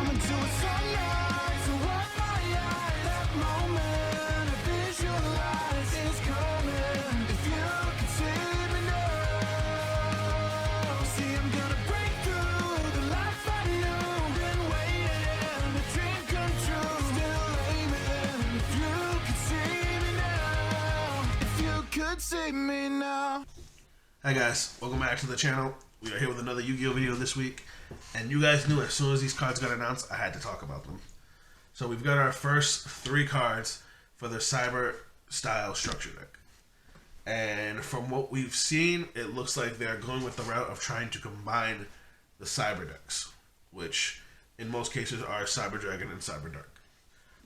I'ma do it sunlight. So what my eyes, that moment I visualize is coming. If you could see me now, see I'm gonna break through the life I knew. Been waiting, the dream come true. Still aiming. If you could see me now, if you could see me now. Hi guys, welcome back to the channel. We are here with another Yu-Gi-Oh video this week, and you guys knew as soon as these cards got announced, I had to talk about them. So we've got our first 3 cards for the Cyber style structure deck, and from what we've seen, it looks like they're going with the route of trying to combine the Cyber decks, which in most cases are Cyber Dragon and Cyber Dark.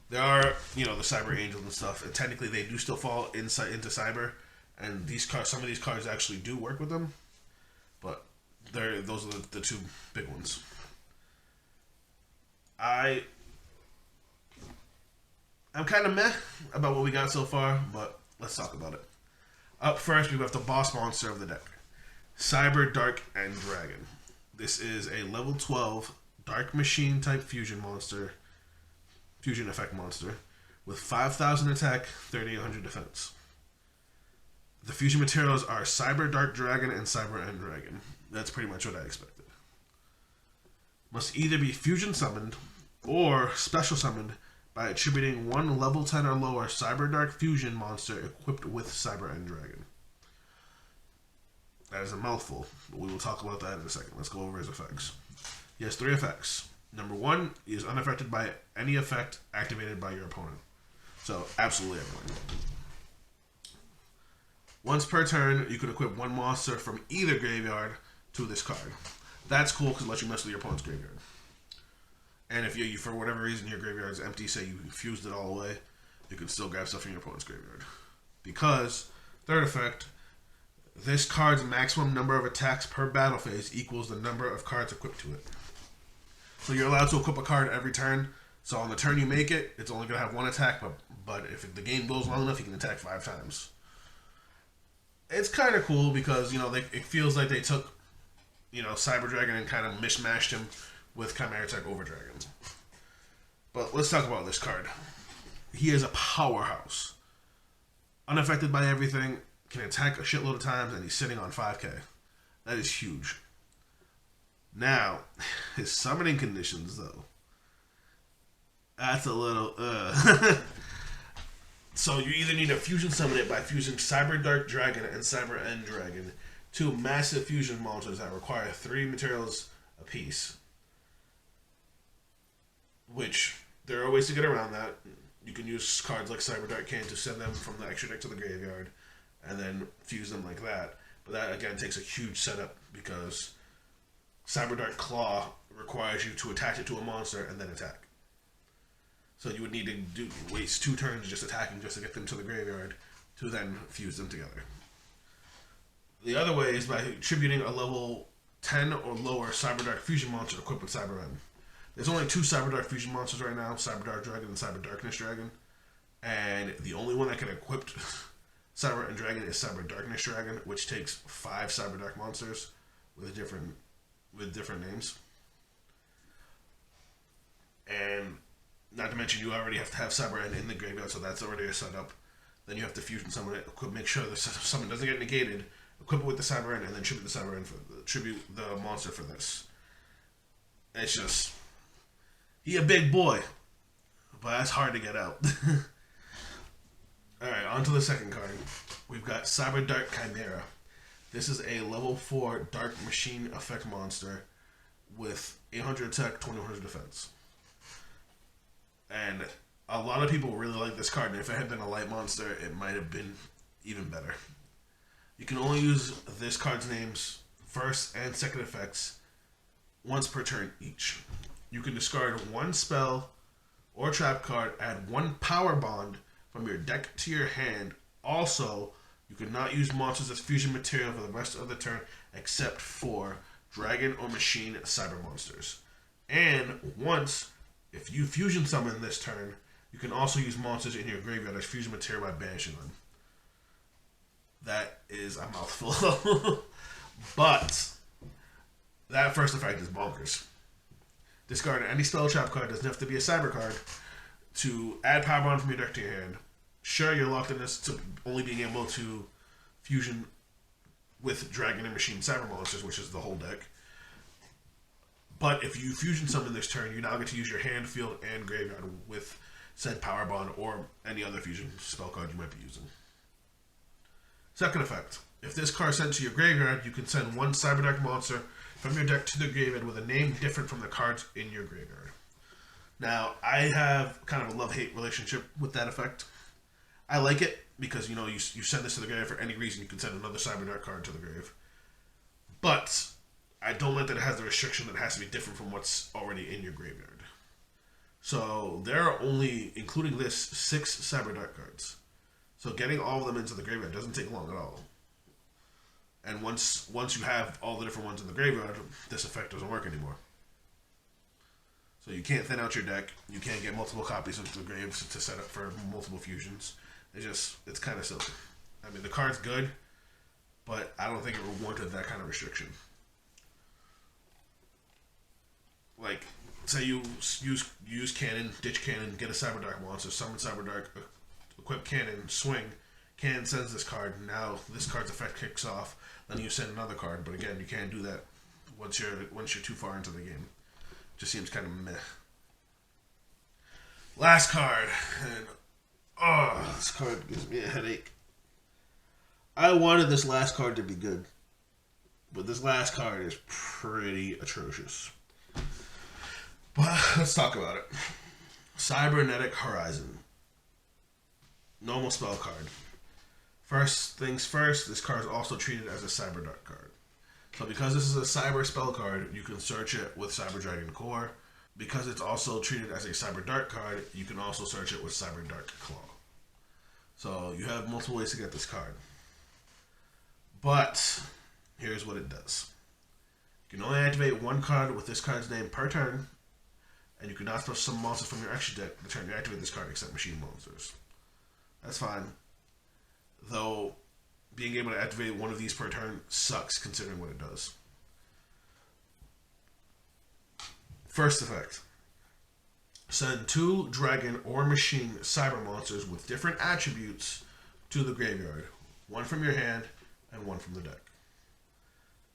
There are, the Cyber Angels and stuff, and technically they do still fall into Cyber. And these cards, some of these cards actually do work with them, but those are the 2 big ones. I'm kind of meh about what we got so far, but let's talk about it. Up first, we have the boss monster of the deck, Cyber Dark and Dragon. This is a level 12 Dark Machine type fusion effect monster, with 5,000 attack, 3,800 defense. The fusion materials are Cyber Dark Dragon and Cyber End Dragon. That's pretty much what I expected. Must either be fusion summoned or special summoned by attributing 1 level 10 or lower Cyber Dark fusion monster equipped with Cyber End Dragon. That is a mouthful, but we will talk about that in a second. Let's go over his effects. He has 3 effects. Number 1, he is unaffected by any effect activated by your opponent. So, absolutely everyone. Once per turn, you can equip 1 monster from either graveyard to this card. That's cool because it lets you mess with your opponent's graveyard. And if you for whatever reason your graveyard is empty, say you fused it all away, you can still grab stuff from your opponent's graveyard. Because, third effect, this card's maximum number of attacks per battle phase equals the number of cards equipped to it. So you're allowed to equip a card every turn. So on the turn you make it, it's only going to have 1 attack, but if the game goes long enough, you can attack 5 times. It's kind of cool because, it feels like they took, Cyber Dragon and kind of mishmashed him with Chimera Tech Over Dragon. But let's talk about this card. He is a powerhouse. Unaffected by everything, can attack a shitload of times, and he's sitting on 5k. That is huge. Now, his summoning conditions, though. That's a little, So you either need to fusion summon it by fusing Cyber Dark Dragon and Cyber End Dragon, 2 massive fusion monsters that require 3 materials apiece. Which, there are ways to get around that. You can use cards like Cyber Dark Can to send them from the extra deck to the graveyard, and then fuse them like that. But that, again, takes a huge setup, because Cyber Dark Claw requires you to attach it to a monster and then attack. So you would need to waste 2 turns just attacking just to get them to the graveyard to then fuse them together. The other way is by attributing a level 10 or lower Cyber Dark Fusion monster equipped with Cyber End. There's only 2 Cyber Dark Fusion monsters right now, Cyber Dark Dragon and Cyber Darkness Dragon. And the only one that can equip Cyber End Dragon is Cyber Darkness Dragon, which takes 5 Cyber Dark monsters with different names. And not to mention, you already have to have Cyber End in the graveyard, so that's already a setup. Then you have to fusion summon it, make sure the summon doesn't get negated, equip it with the Cyber End, and then tribute the Cyber End tribute the monster for this. It's just, he a big boy, but that's hard to get out. All right, on to the second card. We've got Cyber Dark Chimera. This is a level 4 Dark Machine effect monster with 800 attack, 2100 defense. And a lot of people really like this card, and if it had been a light monster, it might have been even better. You can only use this card's names, first and second effects, once per turn each. You can discard 1 spell or trap card, add 1 power bond from your deck to your hand. Also, you cannot use monsters as fusion material for the rest of the turn except for dragon or machine cyber monsters. And once, if you fusion summon this turn, you can also use monsters in your graveyard as fusion material by banishing them. That is a mouthful. But that first effect is bonkers. discard any spell trap card, doesn't have to be a cyber card, to add Power Bond from your deck to your hand. Sure, you're locked in this to only being able to fusion with Dragon and Machine Cyber Monsters, which is the whole deck. But if you fusion summon this turn, you now get to use your hand, field, and graveyard with said Power Bond or any other fusion spell card you might be using. Second effect. If this card is sent to your graveyard, you can send one Cybernetic monster from your deck to the graveyard with a name different from the cards in your graveyard. Now, I have kind of a love-hate relationship with that effect. I like it because, you know, you send this to the graveyard for any reason. You can send another Cybernetic card to the grave. But I don't like that it has the restriction that it has to be different from what's already in your graveyard. So there are only, including this, 6 Cybernetic cards. So getting all of them into the graveyard doesn't take long at all. And once you have all the different ones in the graveyard, this effect doesn't work anymore. So you can't thin out your deck. You can't get multiple copies into the graves to set up for multiple fusions. It's kind of silly. I mean, the card's good, but I don't think it warranted that kind of restriction. Like, say you use cannon, ditch cannon, get a Cyberdark monster, summon Cyberdark, equip cannon, swing. Cannon sends this card. Now this card's effect kicks off. Then you send another card, but again, you can't do that once you're too far into the game. Just seems kind of meh. Last card, and this card gives me a headache. I wanted this last card to be good, but this last card is pretty atrocious. But let's talk about it. Cybernetic Horizon. Normal spell card. First things first, this card is also treated as a Cyberdark card. So because this is a Cyber spell card, you can search it with Cyber Dragon Core. Because it's also treated as a Cyberdark card, you can also search it with Cyberdark Claw. So you have multiple ways to get this card. But here's what it does. You can only activate one card with this card's name per turn, and you cannot throw some monsters from your extra deck the turn you activate this card except machine monsters. That's fine. Though, being able to activate one of these per turn sucks considering what it does. First effect. Send 2 dragon or machine cyber monsters with different attributes to the graveyard. One from your hand and one from the deck.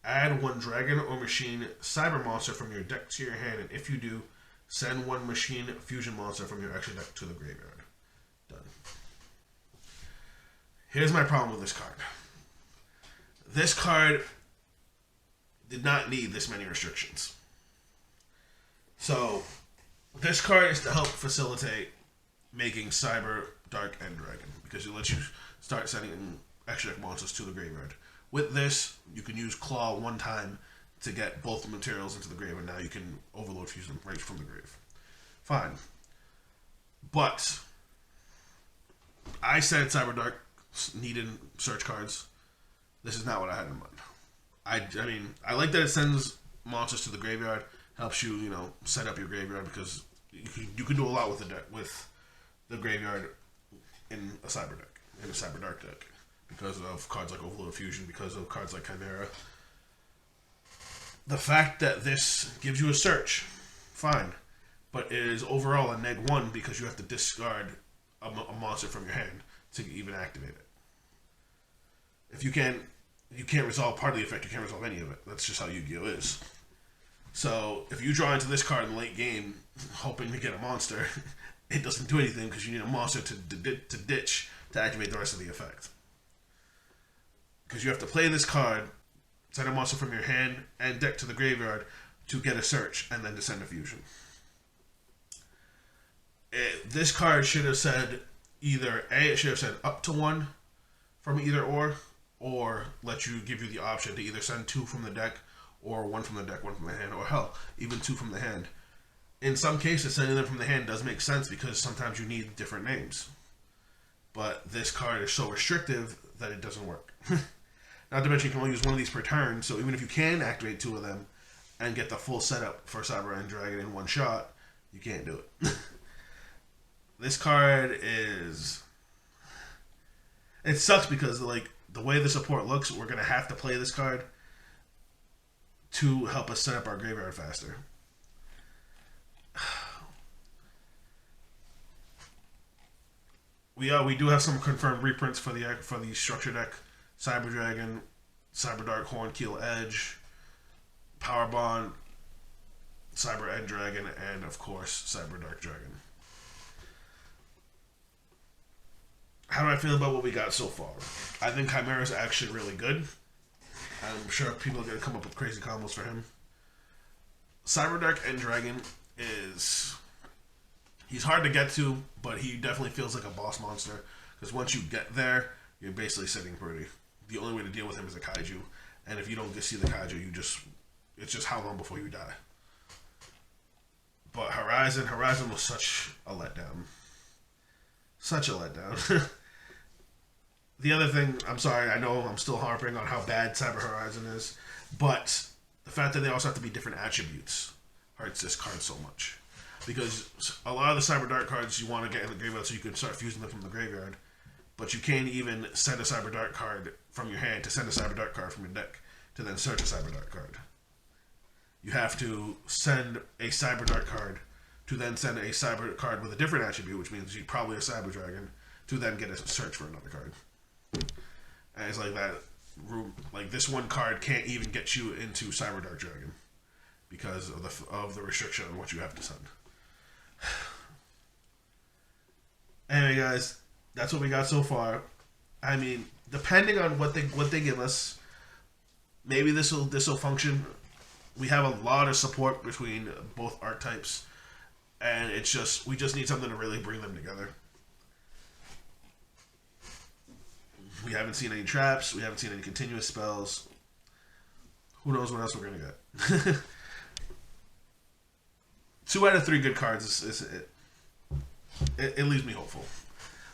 Add 1 dragon or machine cyber monster from your deck to your hand, and if you do, send 1 machine fusion monster from your extra deck to the graveyard. Done. Here's my problem with this card. This card did not need this many restrictions. So, this card is to help facilitate making Cyber, Dark, and Dragon, because it lets you start sending extra deck monsters to the graveyard. With this, you can use Claw 1 time to get both the materials into the grave, and now you can overload fuse them right from the grave. Fine. But I said Cyberdark needed search cards. This is not what I had in mind. I mean, I like that it sends monsters to the graveyard, helps you, set up your graveyard, because you can do a lot with the graveyard in a Cyber deck, in a Cyberdark deck, because of cards like Overload Fusion, because of cards like Chimera. The fact that this gives you a search, fine, but it is overall a -1 because you have to discard a monster from your hand to even activate it. If you can't resolve part of the effect, you can't resolve any of it. That's just how Yu-Gi-Oh! Is. So, if you draw into this card in the late game, hoping to get a monster, it doesn't do anything because you need a monster to ditch to activate the rest of the effect. Because you have to play this card, send a monster from your hand and deck to the graveyard to get a search, and then to send a fusion. This card should have said either it should have said up to 1 from either or give you the option to either send 2 from the deck, or 1 from the deck, 1 from the hand, or hell, even 2 from the hand. In some cases, sending them from the hand does make sense because sometimes you need different names. But this card is so restrictive that it doesn't work. Not to mention you can only use 1 of these per turn, so even if you can activate 2 of them and get the full setup for Cyber and Dragon in 1 shot, you can't do it. This card is... It sucks because, the way the support looks, we're going to have to play this card to help us set up our graveyard faster. we do have some confirmed reprints for the structure deck: Cyber Dragon, Cyber Dark Hornkeel Edge, Power Bond, Cyber End Dragon, and of course Cyber Dark Dragon. How do I feel about what we got so far? I think Chimera is actually really good. I'm sure people are going to come up with crazy combos for him. Cyber Dark End Dragon is... He's hard to get to, but he definitely feels like a boss monster. Because once you get there, you're basically sitting pretty. The only way to deal with him is a kaiju. And if you don't see the kaiju, it's just how long before you die. But Horizon was such a letdown. Such a letdown. The other thing, I'm sorry, I know I'm still harping on how bad Cyber Horizon is, but the fact that they also have to be different attributes hurts this card so much. Because a lot of the Cyber Dark cards you want to get in the graveyard so you can start fusing them from the graveyard, but you can't even send a Cyber Dark card from your hand to send a Cyber Dark card from your deck to then search a Cyber Dark card. You have to send a Cyber Dark card to then send a Cyber card with a different attribute, which means you're probably a Cyber Dragon, to then get a search for another card. And it's like that room, like this one card can't even get you into Cyber Dark Dragon because of the restriction on what you have to send. Anyway, guys, that's what we got so far. I mean, depending on what they give us, maybe this will function. We have a lot of support between both archetypes, and we just need something to really bring them together. We haven't seen any traps. We haven't seen any continuous spells. Who knows what else we're going to get. 2 out of 3 good cards it leaves me hopeful.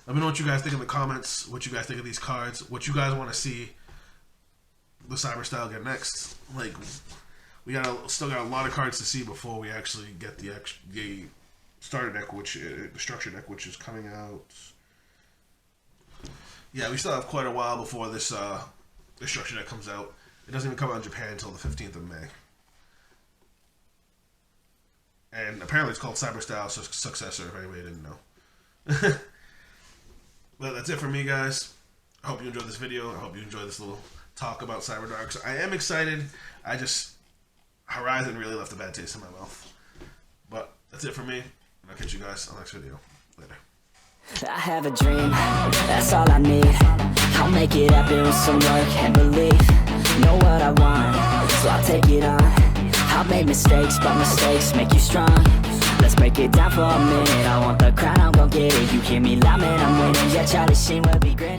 Let me know what you guys think in the comments. What you guys think of these cards. What you guys want to see the Cyber Style get next. Like, we still got a lot of cards to see before we actually get the starter deck, the structure deck, which is coming out. Yeah, we still have quite a while before this structure deck comes out. It doesn't even come out in Japan until the 15th of May. And apparently it's called Cyber Style Successor, if anybody didn't know. Well, that's it for me, guys. I hope you enjoyed this video. I hope you enjoyed this little talk about Cyber Dark. I am excited. Horizon really left a bad taste in my mouth. But that's it for me. And I'll catch you guys on the next video. Later. I have a dream, that's all I need. I'll make it happen with some work and belief. Know what I want, so I'll take it on. I've made mistakes, but mistakes make you strong. Let's break it down for a minute. I want the crown, I'm gon' get it. You hear me loud, man, I'm winning. Yeah, Charlie Sheen will be great.